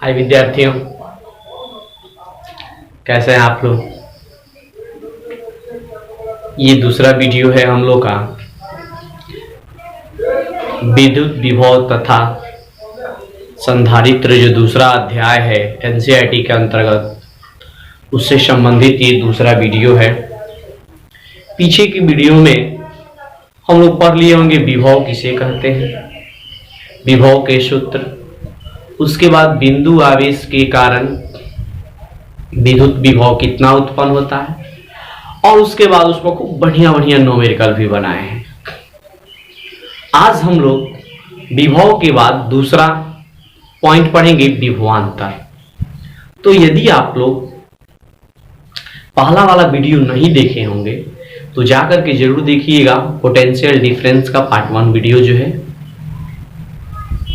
हाय विद्यार्थियों, कैसे हैं आप लोग। ये दूसरा वीडियो है हम लोग का विद्युत विभव तथा संधारित्र, जो दूसरा अध्याय है एनसीईआरटी के अंतर्गत, उससे संबंधित ये दूसरा वीडियो है। पीछे की वीडियो में हम लोग पढ़ लिए होंगे विभव किसे कहते हैं, विभव के सूत्र, उसके बाद बिंदु आवेश के कारण विद्युत विभव कितना उत्पन्न होता है, और उसके बाद उसको खूब बढ़िया बढ़िया न्यूमेरिकल भी बनाए हैं। आज हम लोग विभव के बाद दूसरा पॉइंट पढ़ेंगे, विभवांतर। तो यदि आप लोग पहला वाला वीडियो नहीं देखे होंगे तो जाकर के जरूर देखिएगा। पोटेंशियल डिफरेंस का पार्ट 1 वीडियो जो है,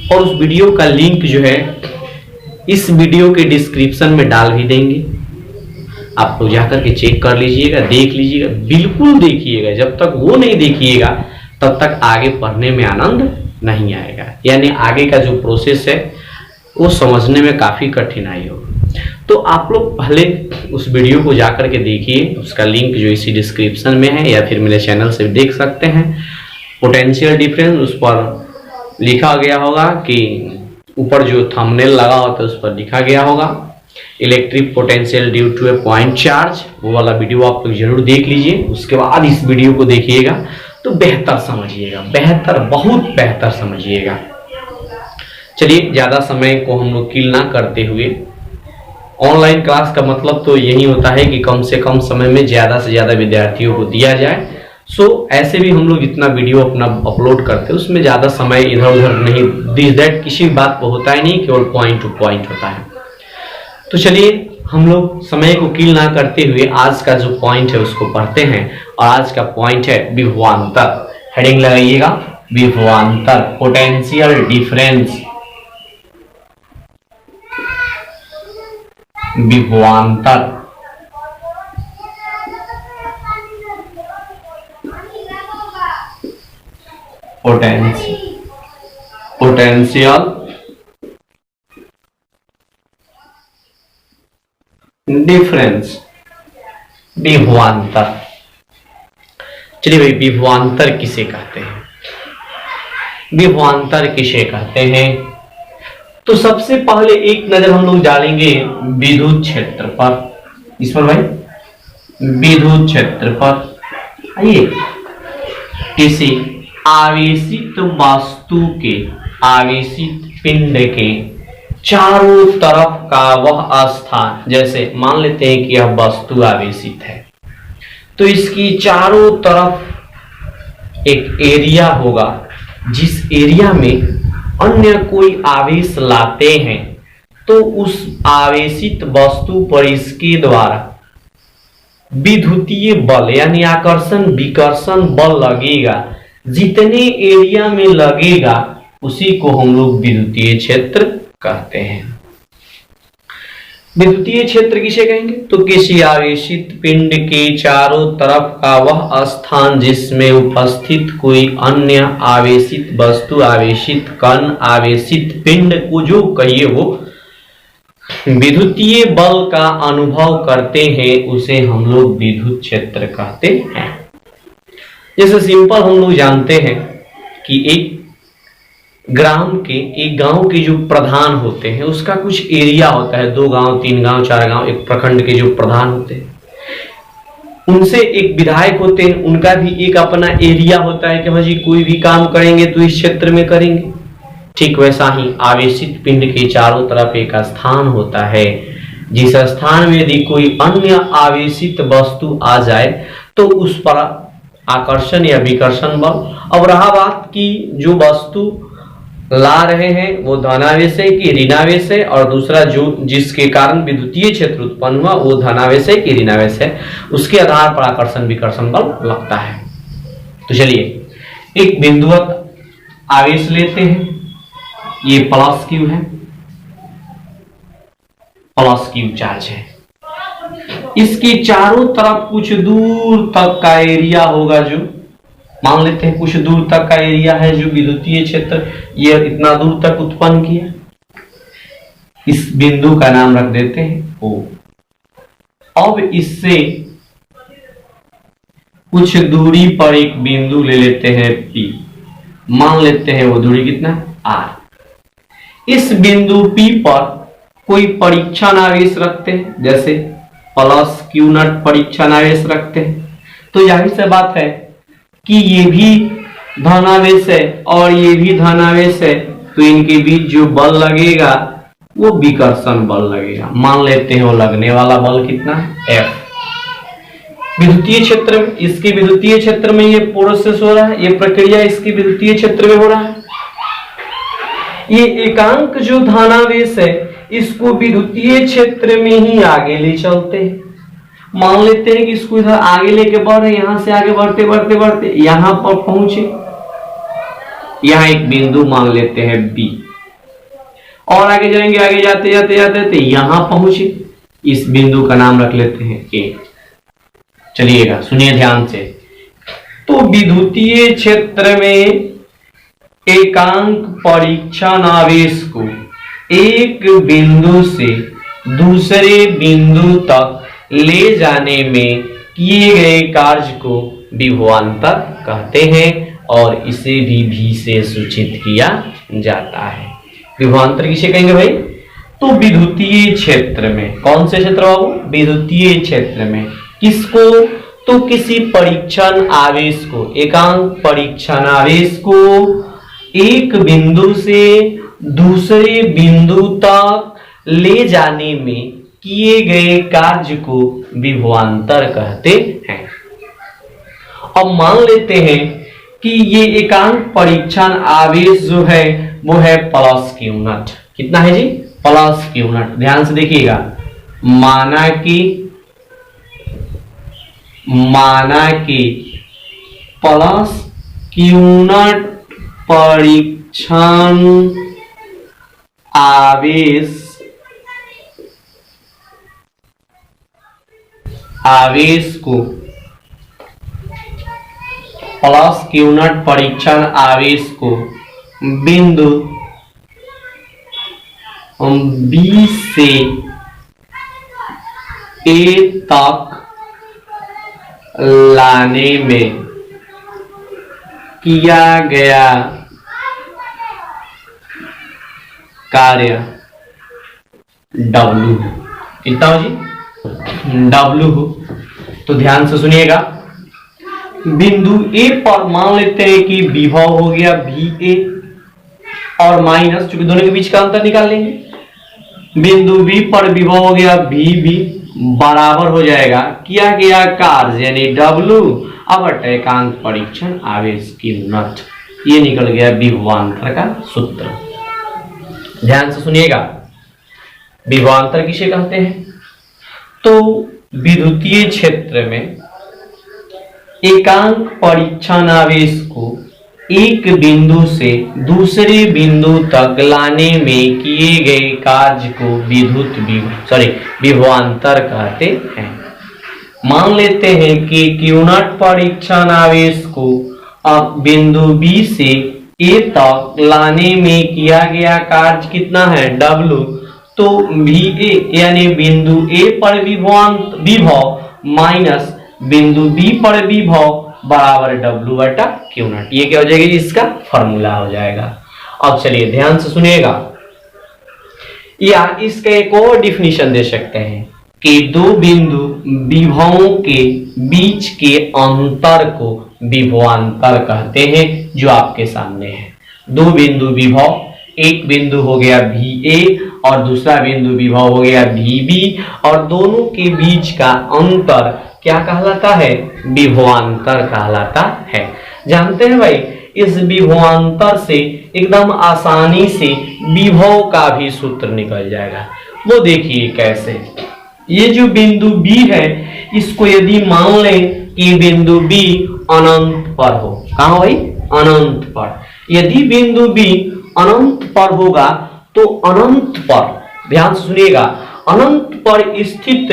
और उस वीडियो का लिंक जो है इस वीडियो के डिस्क्रिप्शन में डाल भी देंगे। आप लोग जाकर के चेक कर लीजिएगा, देख लीजिएगा, बिल्कुल देखिएगा। जब तक वो नहीं देखिएगा तब तक आगे पढ़ने में आनंद नहीं आएगा, यानी आगे का जो प्रोसेस है वो समझने में काफी कठिनाई होगी। तो आप लोग पहले उस वीडियो को जाकर के देखिए, उसका लिंक जो इसी डिस्क्रिप्शन में है, या फिर मेरे चैनल से देख सकते हैं। पोटेंशियल डिफरेंस उस पर लिखा गया होगा कि ऊपर जो थंबनेल लगा होता है उस पर लिखा गया होगा electric potential due to a point charge. वो वाला वीडियो आप लोग जरूर देख लीजिए, उसके बाद इस वीडियो को देखिएगा तो बेहतर समझिएगा, बेहतर, बहुत बेहतर समझिएगा। चलिए, ज्यादा समय को हम लोग किल ना करते हुए, ऑनलाइन क्लास का मतलब तो यही होता है कि कम से कम समय में ज्यादा से ज्यादा विद्यार्थियों को दिया जाए। ऐसे भी हम लोग जितना वीडियो अपना अपलोड करते हैं उसमें ज्यादा समय इधर उधर नहीं, दिस दैट किसी बात पर होता ही नहीं, केवल पॉइंट टू पॉइंट होता है। तो चलिए, हम लोग समय को किल ना करते हुए आज का जो पॉइंट है उसको पढ़ते हैं। और आज का पॉइंट है विभवांतर। हेडिंग लगाइएगा, विभवांतर, पोटेंशियल डिफरेंस, विभवांतर। पोटेंशियल डिफरेंस, विभवांतर। चलिए भाई, विभवांतर किसे कहते हैं, विभवांतर किसे कहते हैं। तो सबसे पहले एक नजर हम लोग डालेंगे विद्युत क्षेत्र पर। इस पर भाई, विद्युत क्षेत्र पर आइए, किसी आवेशित वस्तु के, आवेशित पिंड के चारों तरफ का वह स्थान, जैसे मान लेते हैं कि यह वस्तु आवेशित है तो इसकी चारों तरफ एक एरिया होगा, जिस एरिया में अन्य कोई आवेश लाते हैं तो उस आवेशित वस्तु पर इसके द्वारा विद्युतीय बल यानी आकर्षण विकर्षण बल लगेगा। जितने एरिया में लगेगा उसी को हम लोग विद्युतीय क्षेत्र कहते हैं। विद्युतीय क्षेत्र किसे कहेंगे, तो किसी आवेशित पिंड के चारों तरफ का वह स्थान जिसमें उपस्थित कोई अन्य आवेशित वस्तु, आवेशित कण, आवेशित पिंड को जो कहिए वो विद्युतीय बल का अनुभव करते हैं, उसे हम लोग विद्युत क्षेत्र कहते हैं। जैसे सिंपल हम लोग जानते हैं कि एक ग्राम के, एक गांव के जो प्रधान होते हैं उसका कुछ एरिया होता है, 2 गांव 3 गांव 4 गांव, एक प्रखंड के जो प्रधान होते हैं उनसे एक विधायक होते हैं, उनका भी एक अपना एरिया होता है कि हाँ जी कोई भी काम करेंगे तो इस क्षेत्र में करेंगे। ठीक वैसा ही आवेशित पिंड के चारों तरफ एक स्थान होता है, जिस स्थान में यदि कोई अन्य आवेशित वस्तु आ जाए तो उस पर आकर्षण या विकर्षण बल। अब रहा बात की जो वस्तु ला रहे हैं वो धनावेश है कि ऋणावेश है, और दूसरा जो जिसके कारण विद्युतीय क्षेत्र उत्पन्न हुआ वो धनावेश है कि ऋणावेश है, उसके आधार पर आकर्षण विकर्षण बल लगता है। तो चलिए, एक बिंदुवत आवेश लेते हैं, ये प्लस क्यू है, प्लस क्यू चार्ज है। इसके चारों तरफ कुछ दूर तक का एरिया होगा, जो मान लेते हैं कुछ दूर तक का एरिया है जो विद्युतीय क्षेत्र ये इतना दूर तक उत्पन्न किया। इस बिंदु का नाम रख देते हैं O। अब इससे कुछ दूरी पर एक बिंदु ले लेते हैं P, मान लेते हैं वो दूरी कितना R। इस बिंदु P पर कोई परीक्षण आवेश रखते हैं, जैसे प्लस Q नॉट परीक्षण आवेश रखते हैं, तो जाहिर सी बात है कि ये भी धनावेश है और ये भी धनावेश है, तो इनके बीच जो बल लगेगा वो विकर्षण बल लगेगा। मान लेते हैं वो लगने वाला बल कितना F। विद्युतीय क्षेत्र में, इसके विद्युतीय क्षेत्र में ये प्रोसेस हो रहा है, ये प्रक्रिया इसके विद्युतीय क्षेत्र में हो रहा है। ये एकांक जो धनावेश है इसको विद्युतीय क्षेत्र में ही आगे ले चलते हैं। मान लेते हैं कि इसको इधर आगे लेके बढ़ रहे, यहां से आगे बढ़ते बढ़ते बढ़ते यहां पर पहुंचे, यहां एक बिंदु मान लेते हैं B, और आगे जाएंगे, आगे जाते जाते जाते यहां पहुंचे, इस बिंदु का नाम रख लेते हैं A। चलिएगा सुनिए ध्यान से। तो विद्युतीय क्षेत्र में एकांक परीक्षण आवेश को एक बिंदु से दूसरे बिंदु तक ले जाने में किए गए कार्य को विभवांतर कहते हैं और इसे भी V से सूचित किया जाता है। विभवांतर किसे कहेंगे भाई? तो विद्युतीय क्षेत्र में, कौन से क्षेत्र बाबू? विद्युतीय क्षेत्र में। किसको? तो किसी परीक्षण आवेश को, एकांक परीक्षण आवेश को एक बिंदु से दूसरे बिंदु तक ले जाने में किए गए कार्य को विभवांतर कहते हैं। अब मान लेते हैं कि ये एकांक परीक्षण आवेश जो है वो है प्लस Q नॉट। कितना है जी? Plus Q not. ध्यान से देखिएगा, माना कि प्लस Q नॉट परीक्षण आवेश को, प्लस Q नॉट परीक्षण आवेश को बिंदु B से A तक लाने में किया गया कार्य W। कितना हो जी? W हो। तो ध्यान से सुनिएगा, बिंदु A पर मान लेते हैं कि विभव हो गया VA और माइनस, चूंकि दोनों के बीच का अंतर निकाल लेंगे, बिंदु B पर विभव हो गया VB बराबर हो जाएगा किया गया कार्य यानी W अब एकांक परीक्षण आवेश की नॉट। ये निकल गया विभवांतर का सूत्र। ध्यान से सुनिएगा, विभवांतर किसे कहते हैं? तो विद्युतीय क्षेत्र में एकांक परीक्षण आवेश को एक बिंदु से दूसरे बिंदु तक लाने में किए गए कार्य को विभवांतर कहते हैं। मान लेते हैं कि Q नॉट परीक्षण आवेश को अब बिंदु B से A तक लाने में किया गया कार्य कितना है? W। तो VA यानी बिंदु A पर विभव माइनस बिंदु B पर विभव बराबर W बटा Q नॉट। ये क्या हो जाएगा? इसका फॉर्मूला हो जाएगा। अब चलिए ध्यान से सुनिएगा, या इसका एक और डिफिनीशन दे सकते हैं कि दो बिंदु विभवों के बीच के अंतर को विभवांतर कहते हैं, जो आपके सामने है। दो बिंदु विभव, एक बिंदु हो गया VA और दूसरा बिंदु विभव हो गया VB, और दोनों के बीच का अंतर क्या कहलाता है? विभवांतर कहलाता है। जानते हैं भाई, इस विभवांतर से एकदम आसानी से विभव का भी सूत्र निकल जाएगा। वो देखिए कैसे। ये जो बिंदु B है, इसको यदि मान लें कि बिंदु B अनंत पर हो, कहां हो भाई? अनंत पर। यदि बिंदु B अनंत पर होगा तो अनंत पर, ध्यान से सुनिएगा, अनंत पर स्थित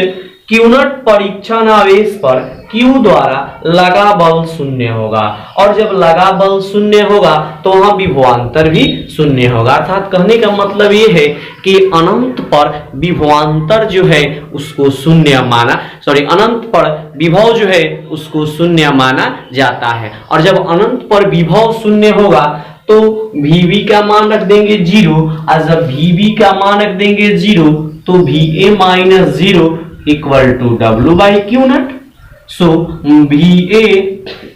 क्यूनट परीक्षण आवेश पर Q द्वारा लगा बल शून्य होगा, और जब लगा बल शून्य होगा तो वहां विभवांतर भी शून्य होगा। अर्थात कहने का मतलब ये है कि अनंत पर विभवांतर जो है उसको शून्य माना, अनंत पर विभव जो है उसको शून्य माना जाता है। और जब अनंत पर विभव शून्य होगा तो VB का मान रख देंगे 0, और जब VB का मान रख देंगे 0 तो VA minus 0 equal to W by q naught. So VA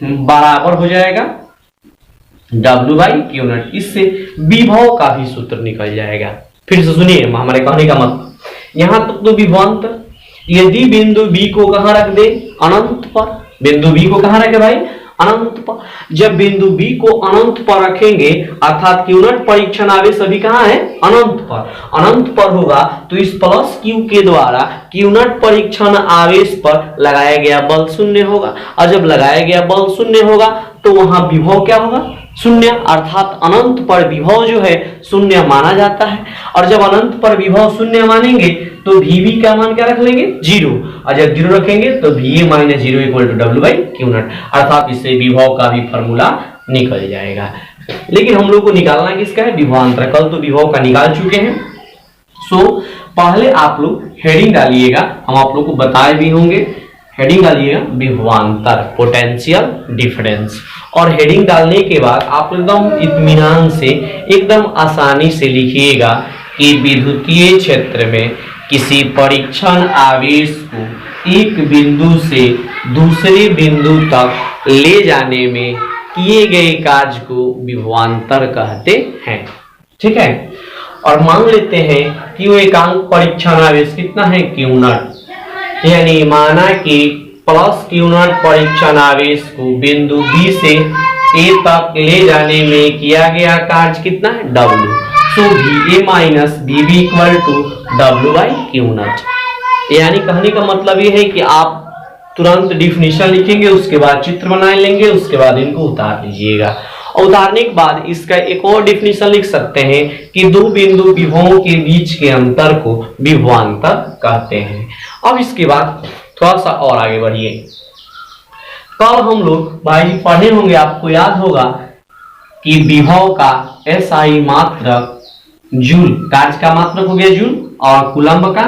बराबर हो जाएगा W बाई क्यू नट। इससे विभव का भी सूत्र निकल जाएगा। फिर से सुनिए हमारे कहने का मतलब, यहां तक तो विभवांतर, यदि बिंदु B को कहां रख दे, अनंत पर। बिंदु B को कहां रखे भाई, अनंत पर। जब बिंदु B को अनंत पर रखेंगे अर्थात क्यूनट परीक्षण आवेश अभी कहां है, अनंत पर। अनंत पर होगा तो इस प्लस Q के द्वारा क्यूनट परीक्षण आवेश पर लगाया गया बल शून्य होगा, और जब लगाया गया बल शून्य होगा तो वहां विभव क्या होगा, शून्य। अर्थात अनंत पर विभव जो है शून्य माना जाता है, और जब अनंत पर विभव शून्य मानेंगे तो VB का मान क्या रख लेंगे, 0, और जब 0 रखेंगे तो VA minus 0 equal to W by q naught. अर्थात इससे विभव का भी फॉर्मूला निकल जाएगा। लेकिन हम लोग को निकालना किसका है, विभवांतर। कल तो विभव का निकाल चुके हैं। सो पहले आप लोग हेडिंग डालिएगा, हम आप लोग को बताए भी होंगे। हेडिंग डालिएगा विभवांतर, पोटेंशियल डिफरेंस, और हेडिंग डालने के बाद आप एकदम इत्मीनान से, एकदम आसानी से लिखिएगा कि विद्युतीय क्षेत्र में किसी परीक्षण आवेश को एक बिंदु से दूसरे बिंदु तक ले जाने में किए गए कार्य को विभवांतर कहते हैं। ठीक है, और मान लेते हैं कि वो एकांक परीक्षण आवेश कितना है, क्यू नट, यानी माना कि प्लस क्यू नट परीक्षण आवेश को बिंदु B से A तक ले जाने में किया गया कार्य कितना है, W। So VA minus VB equal to W by q naught. यानी कहने का मतलब ये है कि आप तुरंत डिफिनीशन लिखेंगे, उसके बाद चित्र बना लेंगे, उसके बाद इनको उतार लीजिएगा, और उतारने के बाद इसका एक और डिफिनीशन लिख सकते हैं कि दो बिंदु विभवों के बीच के अंतर को विभवांतर कहते हैं। अब इसके बाद थोड़ा सा और आगे बढ़िए। कल हम लोग भाई पढ़े होंगे, आपको याद होगा कि विभव का SI मात्रक जूल, कार्य का मात्रक हो गया जूल, और कूलम्ब का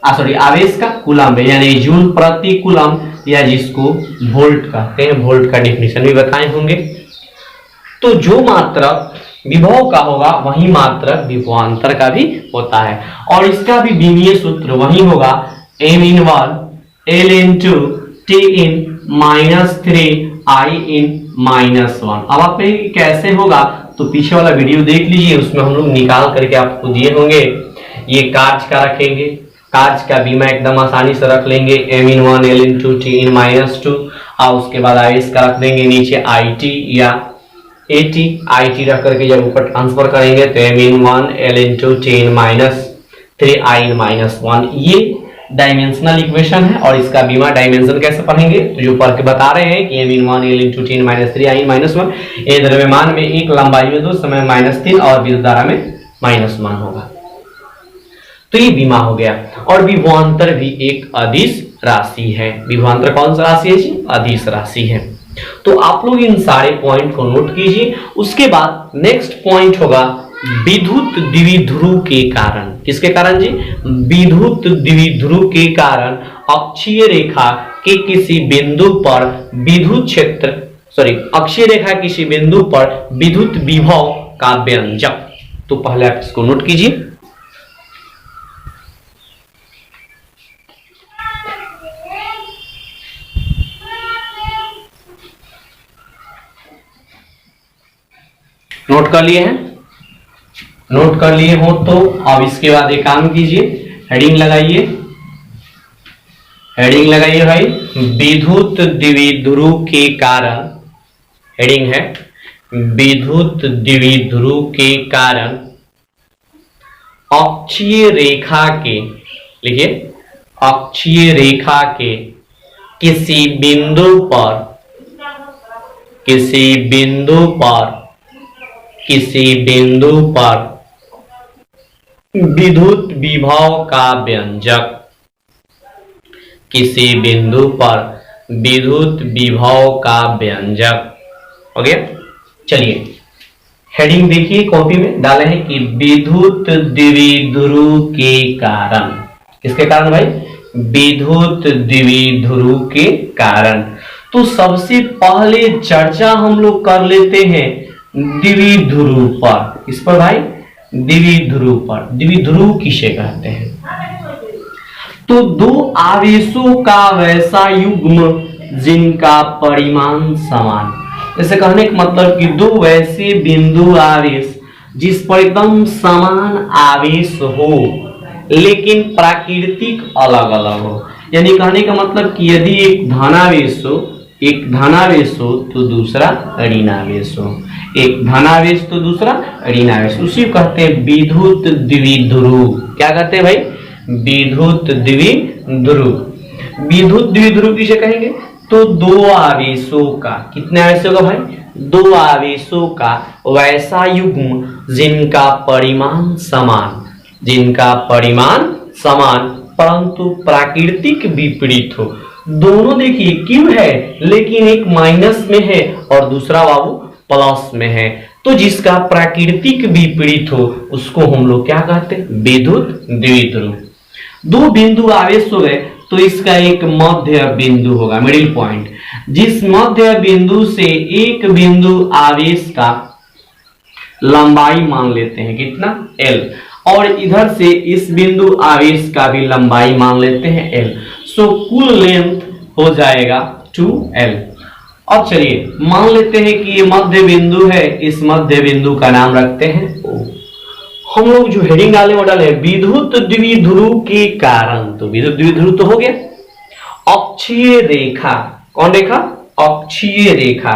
आवेश का कूलम्ब, यानी जूल प्रति कूलम्ब, या जिसको वोल्ट कहते हैं। वोल्ट का डिफिनीशन भी बताए होंगे। तो जो मात्रक विभव का होगा वही मात्रक विभवांतर का भी होता है, और इसका भी विमीय सूत्र वही होगा, m/1 L into T in -3 I in -1। अब आप कैसे होगा तो पीछे वाला वीडियो देख लीजिए, उसमें हम लोग निकाल करके आपको दिए होंगे। ये कार्य का रखेंगे, कार्य का बीमा एकदम आसानी से रख लेंगे, m/1 L into T in -2, और उसके बाद आवेश का रख देंगे नीचे IT या IT रख करके जब ऊपर ट्रांसफर करेंगे तो m/1 L into T in -3 I in -1। ये डायमेंशनल इक्वेशन है, और इसका बीमा डायमेंशन कैसे पढ़ेंगे, तो जो पढ़ के बता रहे हैं कि m/1 L into T in -3 I in -1, ये द्रव्यमान में 1, लंबाई में 2, समय -3 और विद्युत धारा में -1 होगा। तो ये बीमा हो गया। और विभवांतर भी एक अदिश राशि है। विभवांतर कौन सा राशि है जी, अदिश राशि है। तो आप लोग इन सारे पॉइंट को नोट कीजिए। उसके बाद नेक्स्ट पॉइंट होगा विद्युत द्विध्रुव के कारण। किसके कारण जी, विद्युत द्विध्रुव के कारण अक्षीय रेखा के किसी बिंदु पर विद्युत क्षेत्र अक्षीय रेखा किसी बिंदु पर विद्युत विभव का व्यंजक। तो पहले आप इसको नोट कीजिए। नोट कर लिए हैं, नोट कर लिए हो तो अब इसके बाद एक काम कीजिए, हेडिंग लगाइए, हेडिंग लगाइए भाई, विद्युत द्विध्रुव के कारण। हेडिंग है विद्युत द्विध्रुव के कारण अक्षीय रेखा के, लिखिए, अक्षीय रेखा के किसी बिंदु पर विद्युत विभव का व्यंजक, किसी बिंदु पर विद्युत विभव का व्यंजक। हो गया। चलिए हेडिंग देखिए, कॉपी में डाले हैं कि विद्युत द्विध्रुव के कारण। किसके कारण भाई? विद्युत द्विध्रुव के कारण। तो सबसे पहले चर्चा हम लोग कर लेते हैं द्विध्रुव पर। इस पर भाई द्विध्रुव पर। द्विध्रुव किसे कहते हैं? तो दो आवेशों का वैसा युग्म जिनका परिमाण समान। जैसे कहने का मतलब कि दो वैसे बिंदु आवेश जिस पर एकदम समान आवेश हो लेकिन प्राकृतिक अलग अलग हो। यानी कहने का मतलब कि यदि एक धनावेश हो तो दूसरा ऋणावेश हो, एक धनावेश तो दूसरा ऋणावेश, उसी को कहते हैं विद्युत द्विध्रुव। क्या कहते हैं भाई? विद्युत द्विध्रुव। विद्युत द्विध्रुव किसे कहेंगे? तो दो आवेशों का, कितने आवेशों का भाई? दो आवेशों का वैसा युग्म जिनका परिमाण समान परंतु प्राकृतिक विपरीत हो। दोनों देखिए क्यू है लेकिन एक माइनस में है और दूसरा बाबू प्लस में है, तो जिसका प्राकृतिक विपरीत हो उसको हम लोग क्या कहते हैं? विद्युत द्विध्रुव। दो बिंदु आवेश हो गए तो इसका एक मध्य बिंदु होगा, मिडिल पॉइंट। जिस मध्य बिंदु से एक बिंदु आवेश का लंबाई मान लेते हैं कितना? L, और इधर से इस बिंदु आवेश का भी लंबाई मान लेते हैं L। सो कुल लेंथ हो जाएगा 2L। अब चलिए मान लेते हैं कि ये मध्य बिंदु है, इस मध्य बिंदु का नाम रखते हैं O। हम लोग जो हेडिंग डाले वो डाले विद्युत द्विध्रुव के कारण। तो विद्युत द्विध्रुव तो हो गया। अक्षीय रेखा, कौन रेखा? अक्षीय रेखा।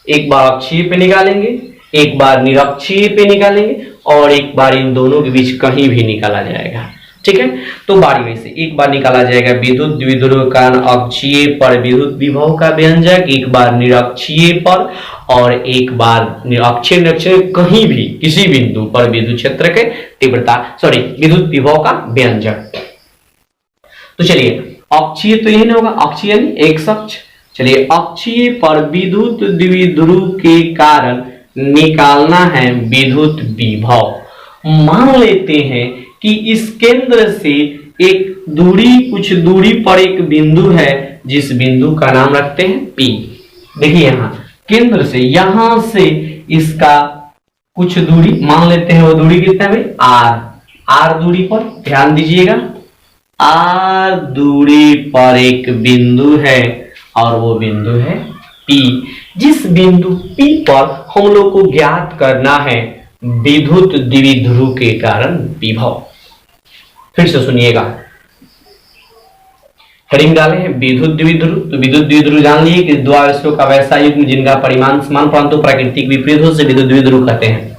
एक बार अक्षीय पे निकालेंगे, एक बार निरक्षीय पे निकालेंगे और एक बार इन दोनों के बीच कहीं भी निकाला जाएगा। ठीक है, तो बारी में से एक बार निकाला जाएगा विद्युत द्विध्रुव के कारण अक्षीय पर विद्युत विभव का व्यंजक, एक बार निरक्षीय पर और एक बार अक्षीय निरक्षीय कहीं भी किसी बिंदु पर विद्युत क्षेत्र के विद्युत विभव का व्यंजक। तो चलिए अक्षीय तो यही ना होगा, अक्षीय एक अक्ष। चलिए अक्षीय पर विद्युत द्विध्रुव के कारण निकालना है विद्युत विभव। मान लेते हैं कि इस केंद्र से एक कुछ दूरी पर एक बिंदु है जिस बिंदु का नाम रखते हैं P। देखिए यहाँ केंद्र से, यहां से इसका कुछ दूरी मान लेते हैं, वो दूरी कितना है? R दूरी पर ध्यान दीजिएगा, R दूरी पर एक बिंदु है और वो बिंदु है P। जिस बिंदु P पर हम लोग को ज्ञात करना है विद्युत द्विध्रुव के कारण विभव। फिर से सुनिएगा, हेडिंग डाले हैं विद्युत द्विध्रुव। तो विद्युत द्विध्रुव जान लिए कि दो आवेशों का वैसा युग्म जिनका परिमाण समान परंतु प्राकृतिक विपरीत हो से विद्युत द्विध्रुव कहते हैं।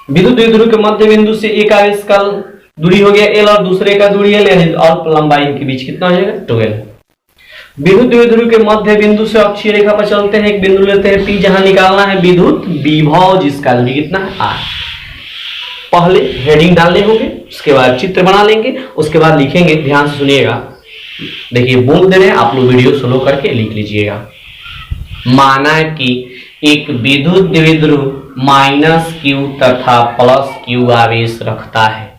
विद्युत द्विध्रुव के मध्य बिंदु से एक आवेश का दूरी हो गया L और दूसरे का दूरी L, यानी अल्प लंबाई इनके बीच कितना हो जाएगा? 2L। विद्युत द्विध्रुव के मध्य बिंदु से अक्षीय रेखा पर चलते हैं, एक बिंदु लेते हैं P जहां निकालना है विद्युत विभव जिसका दूरी कितना है? R। पहले हेडिंग डालने होंगे, उसके बाद चित्र बना लेंगे, उसके बाद लिखेंगे। ध्यान से सुनिएगा, देखिए बोल दे रहे हैं, आप लोग वीडियो स्लो करके लिख लीजिएगा। माना कि एक विद्युत द्विध्रुव -Q तथा +Q आवेश रखता है।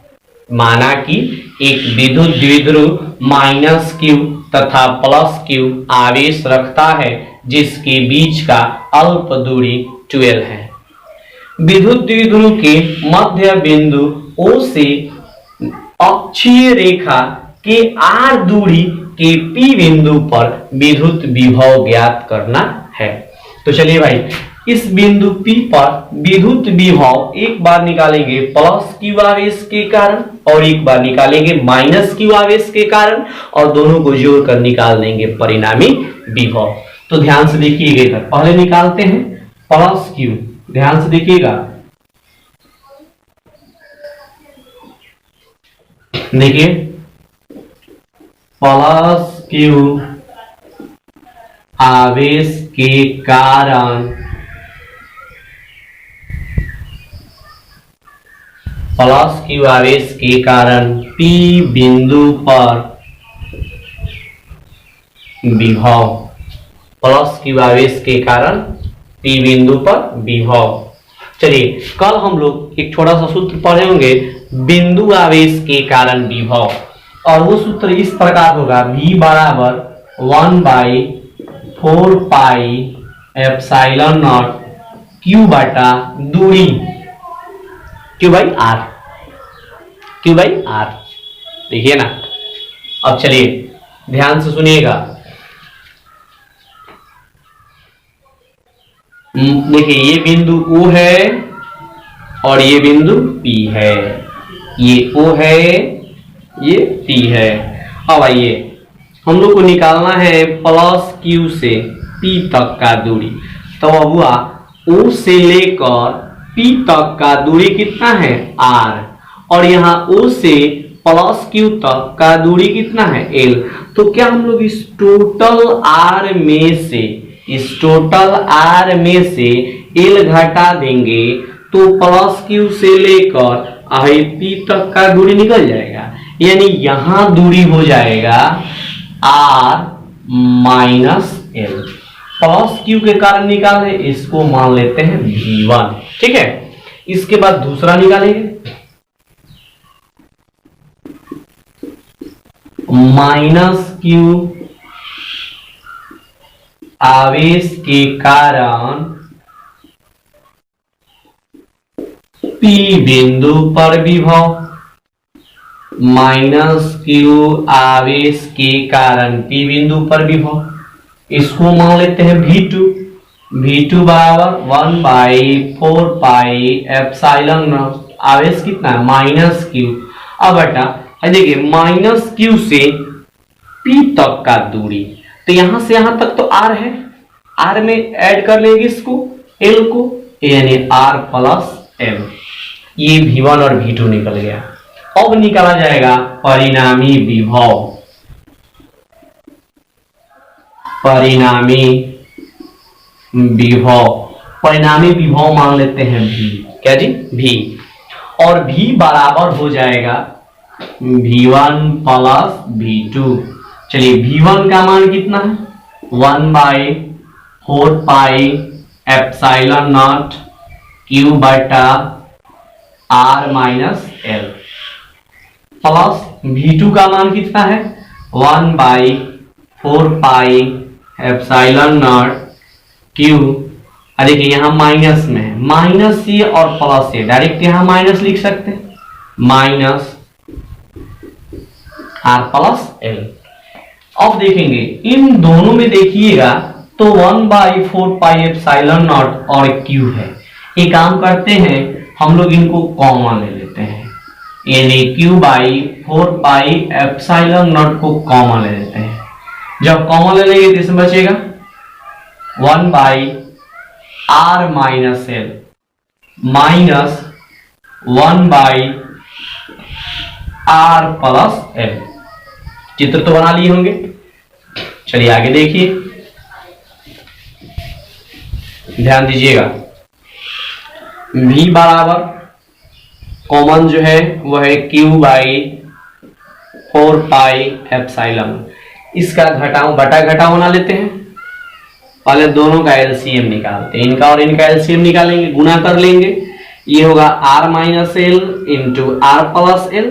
माना कि एक विद्युत द्विध्रुव -Q तथा +Q आवेश रखता है जिसके बीच का अल्प दूरी 2L है। विद्युत द्विध्रुव के मध्य बिंदु O से अक्षीय रेखा के R दूरी के P बिंदु पर विद्युत विभव ज्ञात करना है। तो चलिए भाई, इस बिंदु P पर विद्युत विभव एक बार निकालेंगे +Q आवेश के कारण और एक बार निकालेंगे -Q आवेश के कारण और दोनों को जोड़कर निकाल देंगे परिणामी विभव। तो ध्यान से देखिएगा, पहले निकालते हैं +Q। ध्यान से देखिएगा, देखिए +Q आवेश के कारण P बिंदु पर विभव प्लस क्यू आवेश के कारण पी बिंदु पर विभव। चलिए कल हम लोग एक छोटा सा सूत्र पढ़े होंगे बिंदु आवेश के कारण विभव, और वो सूत्र इस प्रकार होगा V बराबर 1/4 पाई एप्सिलॉन नॉट Q बटा दूरी Q बाई R। देखिए ना। अब चलिए ध्यान से सुनिएगा। देखिए ये बिंदु O है और ये बिंदु P है, ये O है ये P है। अब आइए हम लोग को निकालना है प्लस Q से P तक का दूरी। तो अब हुआ O से लेकर P तक का दूरी कितना है R, और यहाँ O से प्लस Q तक का दूरी कितना है L। तो क्या हम लोग इस टोटल R में से L घटा देंगे तो प्लस Q से लेकर P तक का दूरी निकल जाएगा, यानी यहां दूरी हो जाएगा R minus L। Plus Q के कारण निकाले, इसको मान लेते हैं V1। ठीक है, इसके बाद दूसरा निकालेंगे माइनस Q आवेश के कारण P बिंदु पर विभव, माइनस Q आवेश के कारण P बिंदु पर विभव, इसको मान लेते हैं V2 बराबर 1/4 पाई एप्सिलॉन नॉट, आवेश कितना है माइनस Q। अब बेटा देखिए माइनस Q से P तक का दूरी, तो यहां से यहां तक तो R है, R में ऐड कर लेंगे इसको L को, यानी R प्लस L। ये V1 और V2 निकल गया। अब निकाला जाएगा परिणामी विभव, परिणामी विभव मान लेते हैं V। क्या जी V, और V बराबर हो जाएगा V1 प्लस V2। चलिए V1 का मान कितना है 1/4 पाई एप्सिलॉन नॉट Q बटा R minus L, plus V2 का मान कितना है 1/4 पाई एप्सिलॉन नॉट Q। देखिए यहां माइनस में है, माइनस से और प्लस से डायरेक्ट यहां माइनस लिख सकते हैं, माइनस R प्लस L। अब देखेंगे इन दोनों में देखिएगा तो 1/4 पाई एप्सिलॉन नॉट और Q है। एक काम करते हैं हम लोग इनको कॉमन ले लेते हैं, यानी Q/4 पाई एप्सिलॉन नॉट को कॉमन ले लेते हैं। जब कॉमन ले लेंगे तो इसमें बचेगा 1/R minus L minus 1/R plus L। चित्र तो बना लिए होंगे। चलिए आगे देखिए, ध्यान दीजिएगा। V बराबर कॉमन जो है वह है Q/4 पाई एप्सिलॉन। इसका बटा घटाव बना लेते हैं। पहले दोनों का एलसीएम निकालते हैं, इनका और इनका एलसीएम निकालेंगे, गुना कर लेंगे। ये होगा R minus L into R plus L।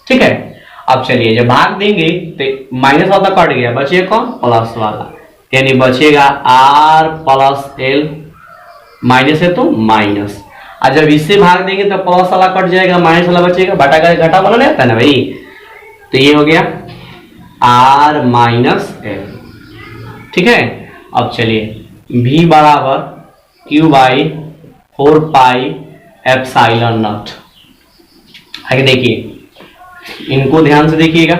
ठीक है, अब चलिए जब भाग देंगे तो माइनस वाला कट गया, बचेगा कौन प्लस वाला, यानी बचेगा R प्लस L, माइनस है तो माइनस। और जब इससे भाग देंगे तो प्लस वाला कट जाएगा, माइनस वाला बचेगा, बटा का घटा वाला नहीं आता ना भाई। तो ये हो गया R माइनस L। ठीक है, अब चलिए V बराबर Q/4 पाई एप्सिलॉन नॉट। आगे देखिए, इनको ध्यान से देखिएगा।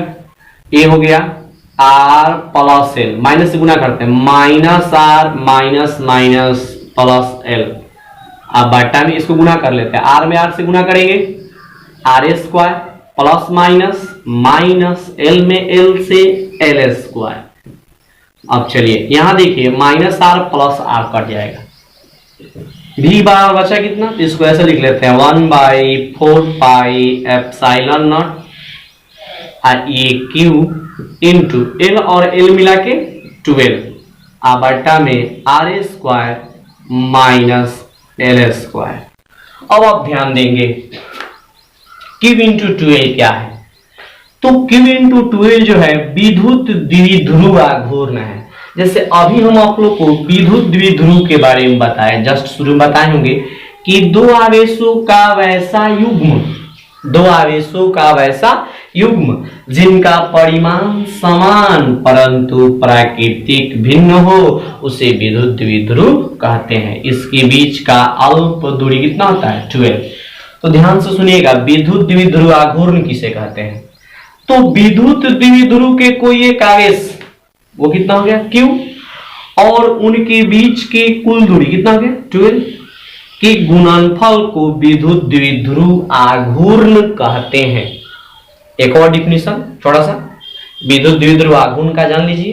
ये हो गया R प्लस L, माइनस से गुना करते हैं, minus R minus minus plus L। अब बटा में इसको गुना कर लेते हैं, R में R से गुना करेंगे R square plus minus minus L में L से L स्क्वायर। अब चलिए यहां देखिए minus R plus R cut जाएगा, V बराबर बचा कितना, तो इसको ऐसे लिख लेते हैं 1/4 पाई एप्सिलॉन नॉट, और ये Q इंटू एल और एल मिला के 12 बटा में r square minus L square. अब आप ध्यान देंगे क्यू इंटू 12 क्या है, तो क्यू इंटू 12 जो है विद्युत द्विध्रुव आघूर्ण है। जैसे अभी हम आप लोग को विद्युत द्विध्रुव के बारे में बताए, जस्ट शुरू में बताए होंगे कि दो आवेशों का वैसा युग्म, दो आवेशों का वैसा युग्म जिनका परिमाण समान परंतु प्राकृतिक भिन्न हो उसे विद्युत द्विध्रुव कहते हैं। इसके बीच का अल्प दूरी कितना होता है 12। तो ध्यान से सुनिएगा, विद्युत द्विध्रुव आघूर्ण किसे कहते हैं, तो विद्युत द्विध्रुव के कोई एक आवेश वो कितना हो गया Q और उनके बीच के कुल दूरी कितना हो गया 12 के गुणनफल को विद्युत द्विध्रुव आघूर्ण कहते हैं। एक और डिफिनेशन थोड़ा सा विद्युत द्विध्रुव आघूर्ण का जान लीजिए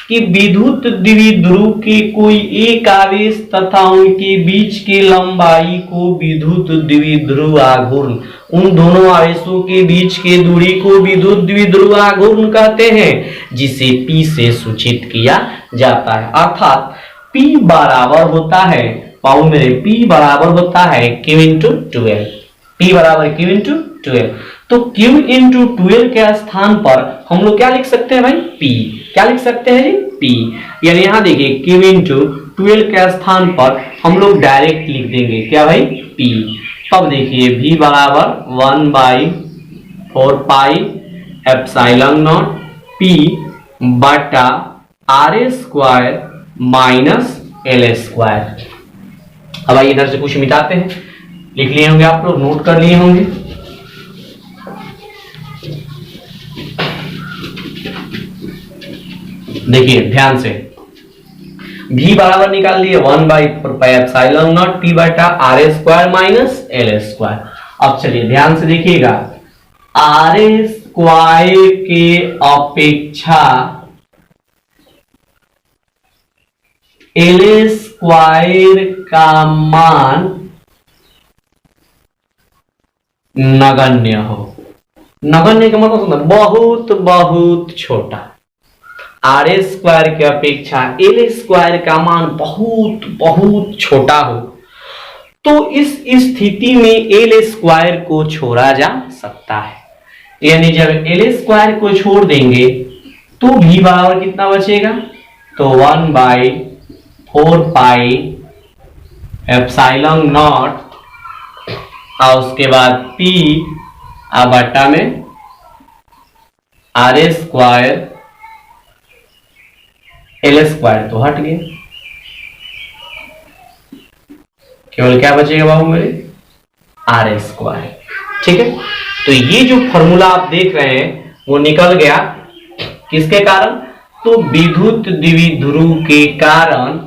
कि विद्युत द्विध्रुव के कोई एक आवेश तथा उनके बीच के लंबाई को विद्युत द्विध्रुव आघूर्ण, उन दोनों आवेशों के बीच के दूरी को विद्युत द्विध्रुव आघूर्ण कहते हैं, जिसे P से सूचित किया जाता है। अर्थात P बराबर होता है, पाओ मेरे, P बराबर होता है Q इंटू 12। P बराबर Q इंटू 12। तो Q इंटू 12 के स्थान पर हम लोग क्या लिख सकते हैं भाई P, क्या लिख सकते हैं जी P। यानी यहां देखिए Q इंटू 12 के स्थान पर हम लोग डायरेक्ट लिख देंगे क्या भाई P। तब देखिए V बराबर 1/4 पाई एप्सिलॉन नॉट P बटा r square minus L square. अब आइए इधर से कुछ मिटाते हैं, लिख लिए होंगे आप लोग, नोट कर लिए होंगे। देखिए ध्यान से, V बराबर निकाल लिए 1/4 पाई एप्सिलॉन नॉट P बटा r square minus L square. अब चलिए ध्यान से देखिएगा, आर स्क्वायर के अपेक्षा एल स्क्वायर का मान नगण्य हो। नगण्य का मतलब बहुत बहुत छोटा। आर स्क्वायर के अपेक्षा एल स्क्वायर का मान बहुत बहुत छोटा हो तो इस स्थिति में एल स्क्वायर को छोड़ा जा सकता है। यानी जब एल स्क्वायर को छोड़ देंगे तो V बराबर कितना बचेगा, तो 1/4 पाई एप्सिलॉन नॉट और उसके बाद P बटा में आर स्क्वायर एल स्क्वायर तो हट गए, केवल क्या बचेगा बाबू मेरे आर स्क्वायर। ठीक है, तो ये जो फॉर्मूला आप देख रहे हैं वो निकल गया किसके कारण, तो विद्युत द्विध्रुव के कारण